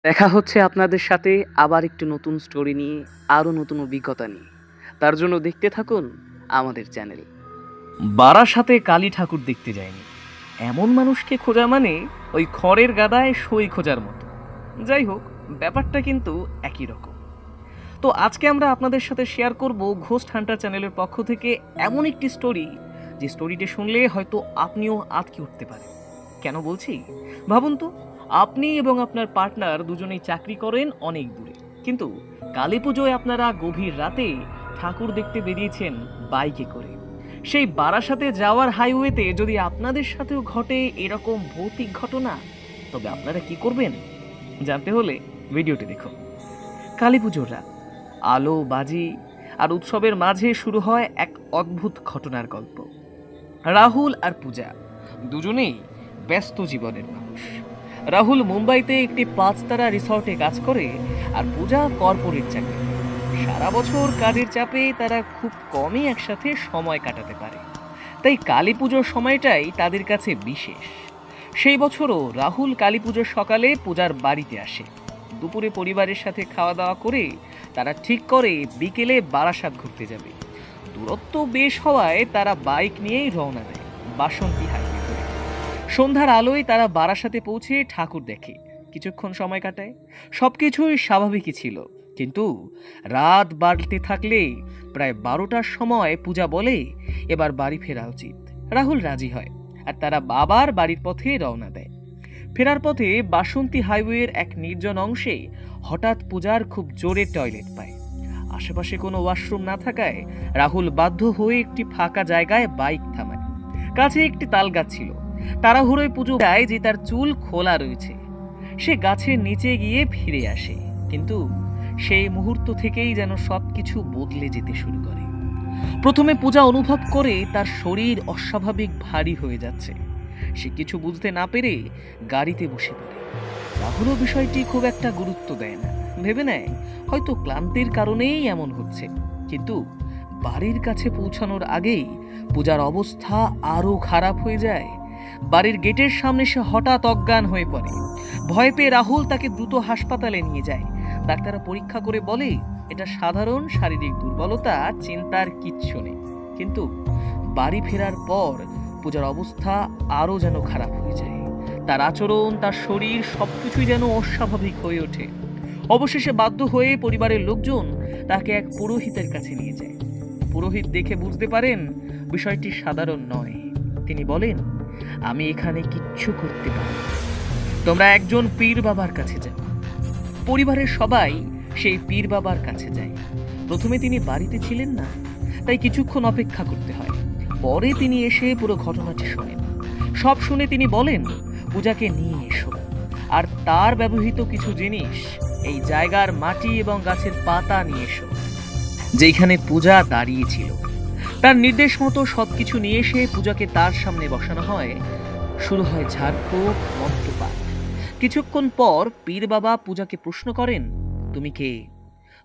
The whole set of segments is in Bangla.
দেখা হচ্ছে আপনাদের সাথে আবার একটি নতুন স্টোরি নিয়ে, আরও নতুন অভিজ্ঞতা নিয়ে। তার জন্য দেখতে থাকুন আমাদের চ্যানেল। বারাসাতে কালী ঠাকুর দেখতে যায়নি এমন মানুষকে খোঁজা মানে ওই খড়ের গাদায় সই খোঁজার মতো। যাই হোক, ব্যাপারটা কিন্তু একই রকম। তো আজকে আমরা আপনাদের সাথে শেয়ার করব ঘোস্ট হান্টার চ্যানেলের পক্ষ থেকে এমন একটি স্টোরি, যে স্টোরিটি শুনলে হয়তো আপনিও আঁতকে উঠতে পারেন। কেন বলছি? ভাবুন তো, আপনি এবং আপনার পার্টনার দুজনেই চাকরি করেন অনেক দূরে, কিন্তু কালী পুজোয় আপনারা গভীর রাতে ঠাকুর দেখতে বেরিয়েছেন বাইকে করে। সেই বারাসাতে যাওয়ার হাইওয়েতে যদি আপনাদের সাথেও ঘটে এরকম ভৌতিক ঘটনা, তবে আপনারা কি করবেন? জানতে হলে ভিডিওটি দেখুন। কালী পুজোর রাত, আলো বাজি আর উৎসবের মাঝে শুরু হয় এক অদ্ভুত ঘটনার গল্প। রাহুল আর পূজা দুজনেই ব্যস্ত জীবনের মানুষ। রাহুল মুম্বাইতে একটি 5 তারা রিসর্টে কাজ করে, আর পূজা কর্পোরেট চাকরি। সারা বছর কাজের চাপে তারা খুব কমই একসাথে সময় কাটাতে পারে, তাই কালী পুজোর সময়টাই তাদের কাছে বিশেষ। সেই বছরও রাহুল কালী পুজোর সকালে পূজার বাড়িতে আসে। দুপুরে পরিবারের সাথে খাওয়া দাওয়া করে তারা ঠিক করে বিকেলে বারাসাত ঘুরতে যাবে। দূরত্ব বেশ হওয়ায় তারা বাইক নিয়েই রওনা দেয় বাসন্তী হাইওয়ে ধরে। সন্ধ্যার আলোয় তারা বারাসাতে পৌঁছে ঠাকুর দেখে, কিছুক্ষণ সময় কাটায়। সবকিছুই স্বাভাবিকই ছিল, কিন্তু রাত বাড়তে থাকলে প্রায় 12টার সময় পূজা বলে এবার বাড়ি ফেরা উচিত। রাহুল রাজি হয়, আর তারা বাবার বাড়ির পথে রওনা দেয়। ফেরার পথে বাসন্তী হাইওয়ের এক নির্জন অংশে হঠাৎ পূজার খুব জোরে টয়লেট পায়। আশেপাশে কোনো ওয়াশরুম না থাকায় রাহুল বাধ্য হয়ে একটি ফাঁকা জায়গায় বাইক থামায়। কাছে একটি তাল গাছ ছিল। তাড়াহুড়োয় পুজো দেয় যে তার চুল খোলা রয়েছে। সে গাছের নিচে গিয়ে ফিরে আসে, কিন্তু সেই মুহূর্ত থেকেই যেন সবকিছু বদলে যেতে শুরু করে। প্রথমে পূজা অনুভব করে তার শরীর অস্বাভাবিক ভারী হয়ে যাচ্ছে। সে কিছু বুঝতে না পেরে গাড়িতে বসে পড়ে। রাহুলও বিষয়টি খুব একটা গুরুত্ব দেয় না, ভেবে নেয় হয়তো ক্লান্তির কারণেই এমন হচ্ছে। কিন্তু বাড়ির কাছে পৌঁছানোর আগেই পূজার অবস্থা আরো খারাপ হয়ে যায়। বাড়ির গেটের সামনে সে হঠাৎ অজ্ঞান হয়ে পড়ে। ভয় পেয়ে রাহুল তাকে দ্রুত হাসপাতালে নিয়ে যায়। ডাক্তাররা পরীক্ষা করে বলে এটা সাধারণ শারীরিক দুর্বলতা, চিন্তার কিচ্ছু নেই। কিন্তু বাড়ি ফেরার পর পূজার অবস্থা আরো যেন খারাপ হয়ে যায়। তার আচরণ, তার শরীর সবকিছুই যেন অস্বাভাবিক হয়ে ওঠে। অবশেষে বাধ্য হয়ে পরিবারের লোকজন তাকে এক পুরোহিতের কাছে নিয়ে যায়। পুরোহিত দেখে বুঝতে পারেন বিষয়টি সাধারণ নয়। তিনি বলেন, আমি এখানে কিচ্ছু করতে পারি না, তোমরা একজন পীর বাবার কাছে যাও। পরিবারের সবাই সেই পীর বাবার কাছে যায়। প্রথমে তিনি বাড়িতে ছিলেন না, তাই কিছুক্ষণ অপেক্ষা করতে হয়। পরে তিনি এসে পুরো ঘটনাটি শোনেন। সব শুনে তিনি বলেন, পূজাকে নিয়ে এসো, আর তার ব্যবহৃত কিছু জিনিস, এই জায়গার মাটি এবং গাছের পাতা নিয়ে এসো যেখানে পূজা দাঁড়িয়েছিল। তার নির্দেশ মতো সবকিছু নিয়ে এসে পূজাকে তার সামনে বসানো হয়। শুরু হয় ঝাড়ফুঁক, মন্ত্রপাঠ। কিছুক্ষণ পর পীর বাবা পূজাকে প্রশ্ন করেন, তুমি কে,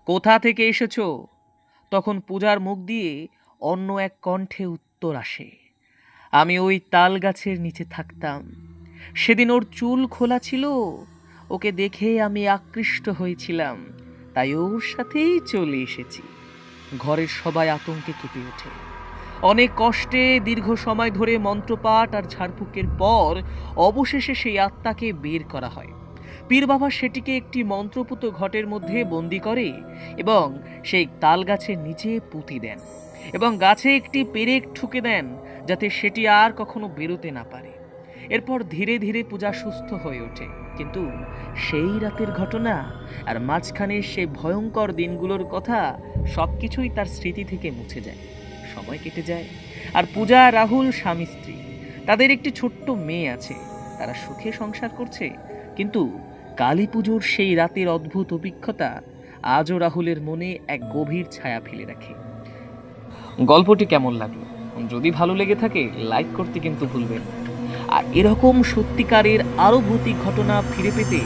কোথা থেকে এসেছো? তখন পূজার মুখ দিয়ে অন্য এক কণ্ঠে উত্তর আসে, আমি ওই তাল গাছের নিচে থাকতাম, সেদিন ওর চুল খোলা ছিল, ওকে দেখে আমি আকৃষ্ট হয়েছিলাম, তাই ওর সাথেই চলে এসেছি। ঘরের সবাই আতঙ্কে কেঁপে ওঠে। অনেক কষ্টে দীর্ঘ সময় ধরে মন্ত্রপাঠ আর ঝাড়ফুঁকের পর অবশেষে সেই আত্মাকে বের করা হয়। পীর বাবা সেটিকে একটি মন্ত্রপুত ঘটের মধ্যে বন্দি করে এবং সেই তাল গাছের নিচে পুঁতি দেন, এবং গাছে একটি পেরেক ঠুকে দেন যাতে সেটি আর কখনো বেরোতে না পারে। এরপর ধীরে ধীরে পূজা সুস্থ হয়ে ওঠে। কিন্তু সেই রাতের ঘটনা আর মাঝখানে সেই ভয়ঙ্কর দিনগুলোর কথা সবকিছুই তার স্মৃতি থেকে মুছে যায়। সময় কেটে যায়, আর পূজা, রাহুল স্বামী স্ত্রী। তাদের একটি ছোট্ট মেয়ে আছে। তারা সুখে সংসার করছে, কিন্তু কালী পুজোর সেই রাতের অদ্ভুত অভিজ্ঞতা আজও রাহুলের মনে এক গভীর ছায়া ফেলে রাখে। গল্পটি কেমন লাগলো? যদি ভালো লেগে থাকে লাইক করতে কিন্তু ভুলবেন না। আর এরকম সত্যিকারের আরও ভৌতিক ঘটনা ফিরে পেতে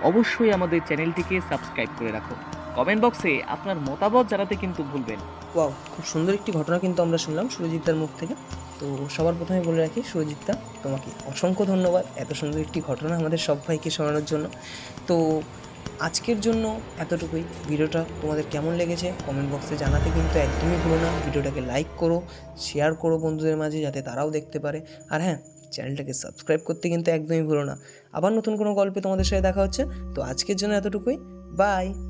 অবশ্যই আমাদের চ্যানেলটিকে সাবস্ক্রাইব করে রাখুন। কমেন্ট বক্সে আপনার মতামত জানাতে কিন্তু ভুলবেন। ওয়াও, খুব সুন্দর একটি ঘটনা কিন্তু আমরা শুনলাম সুরজিৎদার মুখ থেকে। তো সবার প্রথমে বলে রাখি, সুরজিৎদা তোমাকে অসংখ্য ধন্যবাদ এত সুন্দর একটি ঘটনা আমাদের সবাইকে শোনানোর জন্য। তো আজকের জন্য এতটুকুই। ভিডিওটা তোমাদের কেমন লেগেছে কমেন্ট বক্সে জানাতে কিন্তু একদমই ভুলো না। ভিডিওটাকে লাইক করো, শেয়ার করো বন্ধুদের মাঝে যাতে তারাও দেখতে পারে। আর হ্যাঁ, চ্যানেলটাকে সাবস্ক্রাইব করতে কিন্তু একদমই ভুলো না। আবার নতুন কোনো গল্পে তোমাদের সাথে দেখা হচ্ছে। তো আজকের জন্য এতটুকুই, বাই।